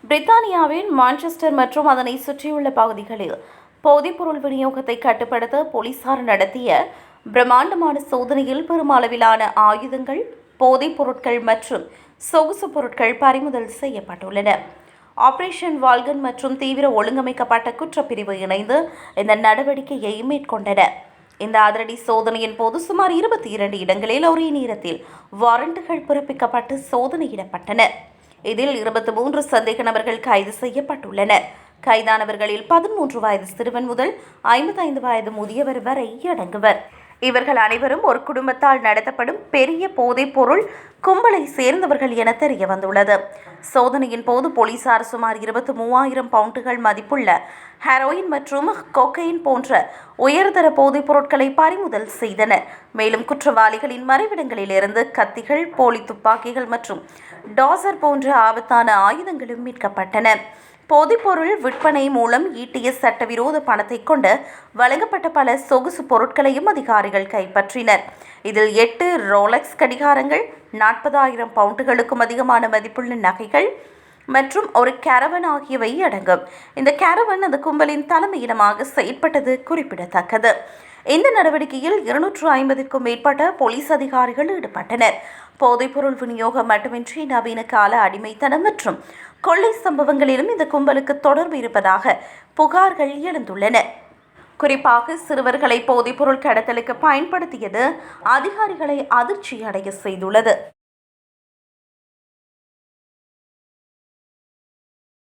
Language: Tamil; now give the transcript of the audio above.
பிரித்தானியாவின் மான்செஸ்டர் மற்றும் அதனை சுற்றியுள்ள பகுதிகளில் போதைப்பொருள் விநியோகத்தை கட்டுப்படுத்த போலீசார் நடத்திய பிரம்மாண்டமான சோதனையில் பெருமளவிலான ஆயுதங்கள், போதைப் பொருட்கள் மற்றும் சொகுசு பொருட்கள் பறிமுதல் செய்யப்பட்டுள்ளன. ஆபரேஷன் வால்கன் மற்றும் தீவிர ஒழுங்கமைக்கப்பட்ட குற்றப்பிரிவு இணைந்து இந்த நடவடிக்கையை மேற்கொண்டன. இந்த அதிரடி சோதனையின் போது சுமார் 22 இடங்களில் ஒரே நேரத்தில் வாரண்டுகள் பிறப்பிக்கப்பட்டு சோதனையிடப்பட்டன. இதில் 23 சந்தேக நபர்கள் கைது செய்யப்பட்டுள்ளனர். கைதானவர்களில் 13 வயது சிறுவன் முதல் 55 வயது முதியவர் வரை அடங்குவர். இவர்கள் அனைவரும் ஒரு குடும்பத்தால் நடத்தப்படும் பெரிய போதைப் பொருள் கும்பலை சேர்ந்தவர்கள் என தெரிய வந்துள்ளது. சோதனையின் போது போலீசார் சுமார் 23,000 பவுண்டுகள் மதிப்புள்ள ஹெரோயின் மற்றும் கொக்கைன் போன்ற உயர்தர போதைப் பொருட்களை பறிமுதல் செய்தனர். மேலும் குற்றவாளிகளின் மறைவிடங்களிலிருந்து கத்திகள், போலி துப்பாக்கிகள் மற்றும் டாசர் போன்ற ஆபத்தான ஆயுதங்களும் மீட்கப்பட்டன. போதைப்பொருள் விற்பனை மூலம் ஈட்டிய சட்டவிரோத பணத்தை கொண்டு வழங்கப்பட்ட பல சொகுசு பொருட்களையும் அதிகாரிகள் கைப்பற்றினர். இதில் 8 ரோலக்ஸ் கடிகாரங்கள், 40,000 பவுண்டுகளுக்கும் அதிகமான மதிப்புள்ள நகைகள் மற்றும் ஒரு கேரவன் ஆகியவை அடங்கும். இந்த கேரவன் அந்த கும்பலின் தலைமையிடமாக செயல்பட்டது குறிப்பிடத்தக்கது. இந்த நடவடிக்கையில் 250க்கும் மேற்பட்ட போலீஸ் அதிகாரிகள் ஈடுபட்டனர். போதைப்பொருள் விநியோகம் மட்டுமின்றி நவீன கால அடிமைத்தனம் மற்றும் கொள்ளை சம்பவங்களிலும் இந்த கும்பலுக்கு தொடர்பு இருப்பதாக புகார்கள் எழுந்துள்ளன. குறிப்பாக சிறுவர்களை போதைப்பொருள் கடத்தலுக்கு பயன்படுத்தியது அதிகாரிகளை அதிர்ச்சி அடைய செய்துள்ளது.